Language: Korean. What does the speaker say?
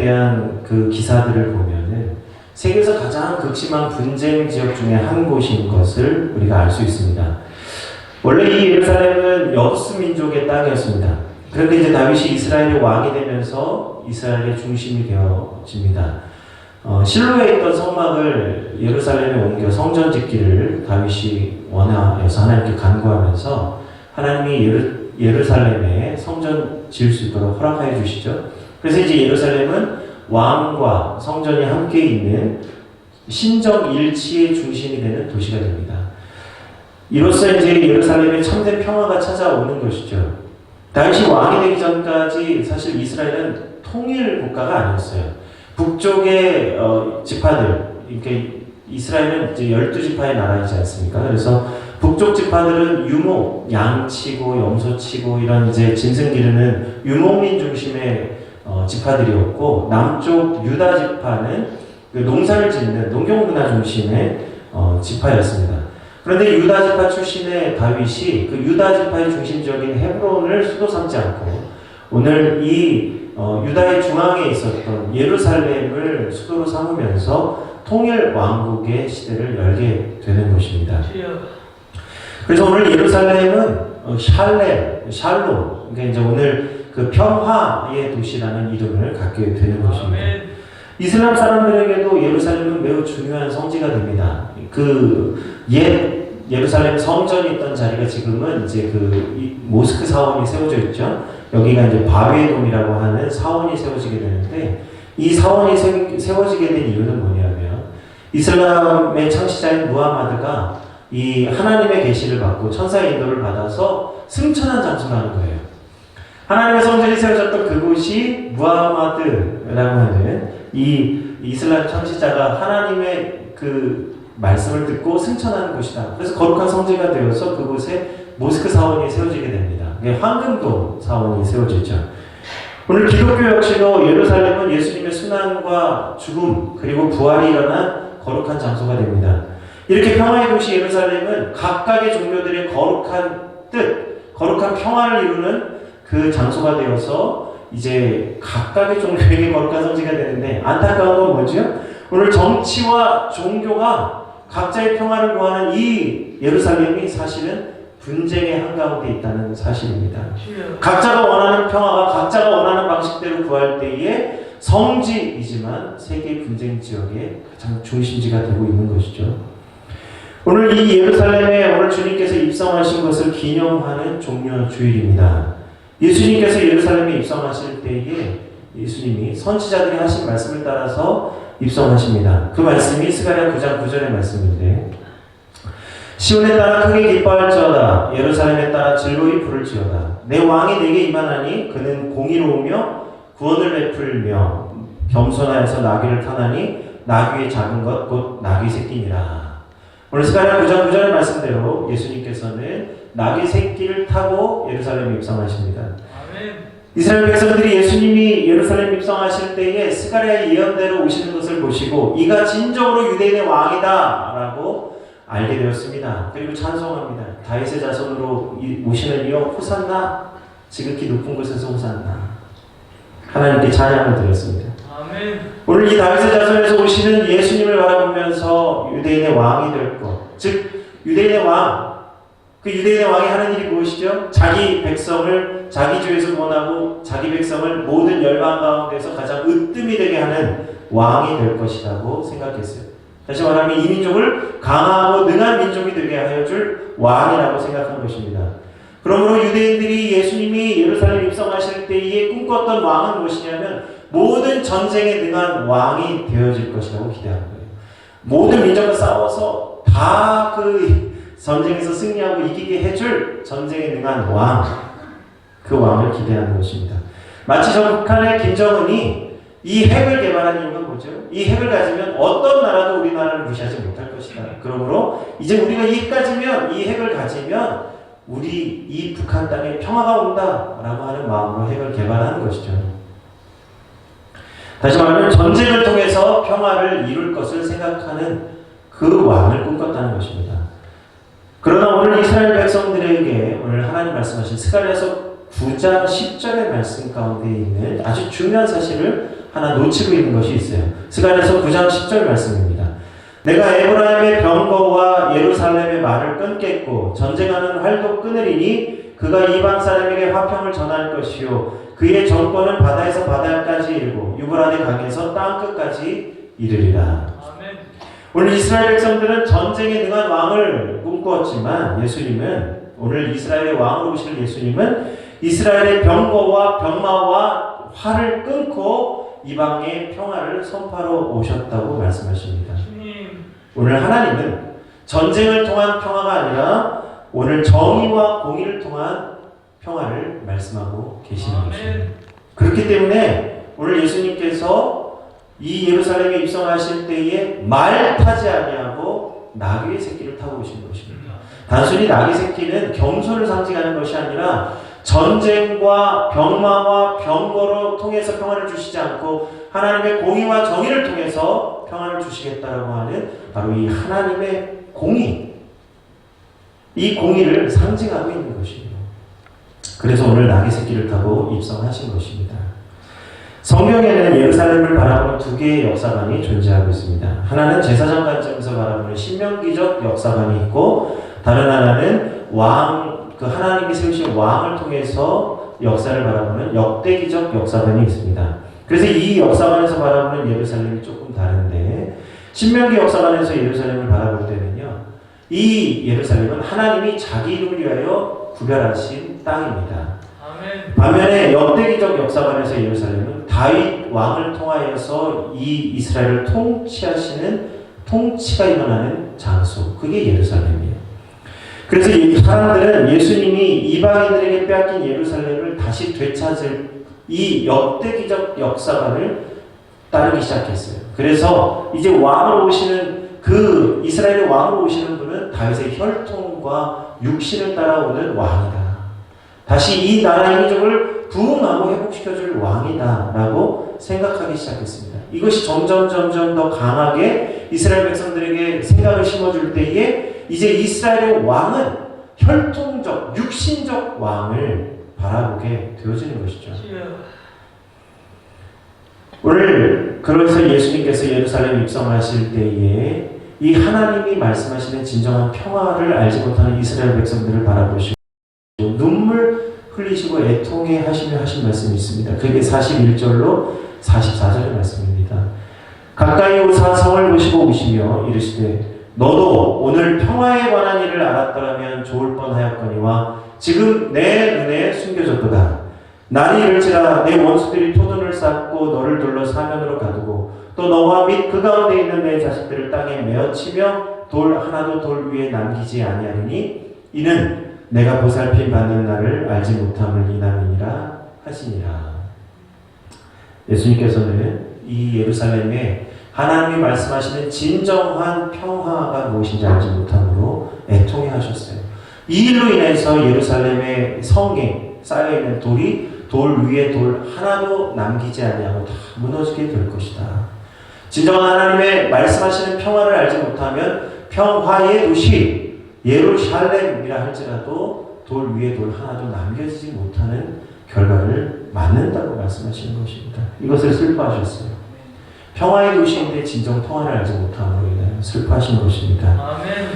대한 그 기사들을 보면은 세계에서 가장 극심한 분쟁 지역 중에 한 곳인 것을 우리가 알 수 있습니다. 원래 이 예루살렘은 여부스 민족의 땅이었습니다. 그런데 이제 다윗이 이스라엘의 왕이 되면서 이스라엘의 중심이 되어집니다. 실로에 있던 성막을 예루살렘에 옮겨 성전 짓기를 다윗이 원하여서 하나님께 간구하면서 하나님이 예루살렘에 성전 지을 수 있도록 허락하여 주시죠. 그래서 이제 예루살렘은 왕과 성전이 함께 있는 신정 일치의 중심이 되는 도시가 됩니다. 이로써 이제 예루살렘에 참된 평화가 찾아오는 것이죠. 다윗이 왕이 되기 전까지 사실 이스라엘은 통일 국가가 아니었어요. 북쪽의 지파들, 이렇게 이스라엘은 이제 12지파의 나라이지 않습니까? 그래서 북쪽 지파들은 유목, 양치고 염소치고 이런 이제 짐승 기르는 유목민 중심의 지파들이었고, 남쪽 유다 지파는 그 농사를 짓는 농경문화 중심의 지파였습니다. 그런데 유다 지파 출신의 다윗이 그 유다 지파의 중심적인 헤브론을 수도 삼지 않고 오늘 이 유다의 중앙에 있었던 예루살렘을 수도로 삼으면서 통일 왕국의 시대를 열게 되는 것입니다. 그래서 오늘 예루살렘은 샬롬, 그러니까 이제 오늘 그 평화의 도시라는 이름을 갖게 되는 것입니다. 이슬람 사람들에게도 예루살렘은 매우 중요한 성지가 됩니다. 그 옛 예루살렘 성전이 있던 자리가 지금은 이제 그 모스크 사원이 세워져 있죠. 여기가 이제 바위돔이라고 하는 사원이 세워지게 되는데, 이 사원이 세워지게 된 이유는 뭐냐면 이슬람의 창시자인 무하마드가 이 하나님의 계시를 받고 천사의 인도를 받아서 승천한 장소라는 거예요. 하나님의 성전이 세워졌던 그곳이 무하마드라고 하는 이 이슬람 창시자가 하나님의 그 말씀을 듣고 승천하는 곳이다. 그래서 거룩한 성지가 되어서 그곳에 모스크 사원이 세워지게 됩니다. 황금돔 사원이 세워지죠. 오늘 기독교 역시도 예루살렘은 예수님의 순환과 죽음 그리고 부활이 일어난 거룩한 장소가 됩니다. 이렇게 평화의 도시 예루살렘은 각각의 종교들의 거룩한 뜻, 거룩한 평화를 이루는 그 장소가 되어서 이제 각각의 종교에게 거룩한 성지가 되는데, 안타까운 건 뭐죠? 오늘 정치와 종교가 각자의 평화를 구하는 이 예루살렘이 사실은 분쟁의 한가운데 있다는 사실입니다. 각자가 원하는 평화가 각자가 원하는 방식대로 구할 때에 성지이지만 세계 분쟁 지역의 가장 중심지가 되고 있는 것이죠. 오늘 이 예루살렘에 오늘 주님께서 입성하신 것을 기념하는 종려 주일입니다. 예수님께서 예루살렘에 입성하실 때에 예수님이 선지자들이 하신 말씀을 따라서 입성하십니다. 그 말씀이 스가랴 9장 9절의 말씀인데, 시온에 따라 크게 기뻐할지어다, 예루살렘에 따라 즐거이 부를지어다. 내 왕이 내게 임하나니 그는 공의로우며 구원을 베풀며 겸손하여서 나귀를 타나니 나귀의 작은 것 곧 나귀 새끼니라. 오늘 스가랴 9장 9절의 말씀대로 예수님께서는 나귀 새끼를 타고 예루살렘에 입성하십니다. 아멘. 이스라엘 백성들이 예수님이 예루살렘 입성하실 때에 스가랴의 예언대로 오시는 것을 보시고 이가 진정으로 유대인의 왕이다 라고 알게 되었습니다. 그리고 찬송합니다. 다윗의 자손으로 오시는 이여 호산나, 지극히 높은 곳에서 호산나. 하나님께 찬양을 드렸습니다. 아멘. 오늘 이 다윗의 자손에서 오시는 예수님을 바라보면서 유대인의 왕이 될 것, 즉 유대인의 왕, 그 유대인의 왕이 하는 일이 무엇이죠? 자기 백성을 자기 주에서 구원하고 자기 백성을 모든 열방 가운데서 가장 으뜸이 되게 하는 왕이 될 것이라고 생각했어요. 다시 말하면 이 민족을 강하고 능한 민족이 되게 하여 줄 왕이라고 생각한 것입니다. 그러므로 유대인들이 예수님이 예루살렘 입성하실 때에 꿈꿨던 왕은 무엇이냐면 모든 전쟁에 능한 왕이 되어질 것이라고 기대한 거예요. 모든 민족과 싸워서 다 그 전쟁에서 승리하고 이기게 해줄 전쟁에 능한 왕, 그 왕을 기대하는 것입니다. 마치 북한의 김정은이 이 핵을 개발한 이유가 뭐죠? 이 핵을 가지면 어떤 나라도 우리나라를 무시하지 못할 것이다. 그러므로 이제 우리가 이 핵을 가지면 우리 이 북한 땅에 평화가 온다라고 하는 마음으로 핵을 개발하는 것이죠. 다시 말하면 전쟁을 통해서 평화를 이룰 것을 생각하는 그 왕을 꿈꿨다는 것입니다. 그러나 오늘 이스라엘 백성들에게 오늘 하나님 말씀하신 스가랴서 9장 10절의 말씀 가운데 있는 아주 중요한 사실을 하나 놓치고 있는 것이 있어요. 스가랴서 9장 10절 말씀입니다. 내가 에브라임의 병거와 예루살렘의 말을 끊겠고 전쟁하는 활도 끊으리니 그가 이방 사람에게 화평을 전할 것이요 그의 정권은 바다에서 바다까지 이르고 유브라데 강에서 땅 끝까지 이르리라. 오늘 이스라엘 백성들은 전쟁에 능한 왕을 꿈꾸었지만 예수님은 오늘 이스라엘의 왕으로 오실 예수님은 이스라엘의 병거와 병마와 활을 끊고 이방의 평화를 선포하러 오셨다고 말씀하십니다. 오늘 하나님은 전쟁을 통한 평화가 아니라 오늘 정의와 공의를 통한 평화를 말씀하고 계시는 것입니다. 그렇기 때문에 오늘 예수님께서 이 예루살렘에 입성하실 때에 말 타지 아니하고 나귀의 새끼를 타고 오신 것입니다. 단순히 나귀 새끼는 겸손을 상징하는 것이 아니라 전쟁과 병마와 병거로 통해서 평화를 주시지 않고 하나님의 공의와 정의를 통해서 평화를 주시겠다라고 하는 바로 이 하나님의 공의, 이 공의를 상징하고 있는 것입니다. 그래서 오늘 나귀 새끼를 타고 입성하신 것입니다. 성경에는 예루살렘을 바라보는 두 개의 역사관이 존재하고 있습니다. 하나는 제사장 관점에서 바라보는 신명기적 역사관이 있고 다른 하나는 그 하나님이 세우신 왕을 통해서 역사를 바라보는 역대기적 역사관이 있습니다. 그래서 이 역사관에서 바라보는 예루살렘이 조금 다른데 신명기 역사관에서 예루살렘을 바라볼 때는요. 이 예루살렘은 하나님이 자기 이름을 위하여 구별하신 땅입니다. 반면에 역대기적 역사관에서 예루살렘은 다윗 왕을 통하여서 이 이스라엘을 통치하시는 통치가 일어나는 장소, 그게 예루살렘이에요. 그래서 이 사람들은 예수님이 이방인들에게 빼앗긴 예루살렘을 다시 되찾을 이 역대기적 역사관을 따르기 시작했어요. 그래서 이제 왕으로 오시는 그 이스라엘의 왕으로 오시는 분은 다윗의 혈통과 육신을 따라오는 왕이다. 다시 이 나라의 민족을 부흥하고 회복시켜줄 왕이다라고 생각하기 시작했습니다. 이것이 점점 더 강하게 이스라엘 백성들에게 생각을 심어줄 때에 이제 이스라엘의 왕은 혈통적, 육신적 왕을 바라보게 되어지는 것이죠. 오늘 그래서 예수님께서 예루살렘에 입성하실 때에 이 하나님이 말씀하시는 진정한 평화를 알지 못하는 이스라엘 백성들을 바라보시고 눈물 흘리시고 애통해 하시며 하신 말씀이 있습니다. 그게 41절로 44절의 말씀입니다. 가까이 오사 성을 보시고 오시며 이르시되 너도 오늘 평화에 관한 일을 알았더라면 좋을 뻔하였거니와 지금 내 눈에 숨겨졌도다. 날이 이를지라 내 원수들이 토둔을 쌓고 너를 둘러 사면으로 가두고 또 너와 및 그 가운데 있는 내 자식들을 땅에 메어치며 돌 하나도 돌 위에 남기지 아니하리니 이는 내가 보살핌 받는 날을 알지 못함을 인함이니라 하시니라. 예수님께서는 이 예루살렘에 하나님이 말씀하시는 진정한 평화가 무엇인지 알지 못함으로 애통해 하셨어요. 이 일로 인해서 예루살렘의 성에 쌓여있는 돌이 돌 위에 돌 하나도 남기지 아니하고 다 무너지게 될 것이다. 진정한 하나님의 말씀하시는 평화를 알지 못하면 평화의 도시 예루살렘이라 할지라도 돌 위에 돌 하나도 남겨지지 못하는 결과를 맞는다고 말씀하시는 것입니다. 이것을 슬퍼하셨어요. 평화의 도시인데 진정 평화를 알지 못함으로 인하여 슬퍼하신 것입니다. 아멘.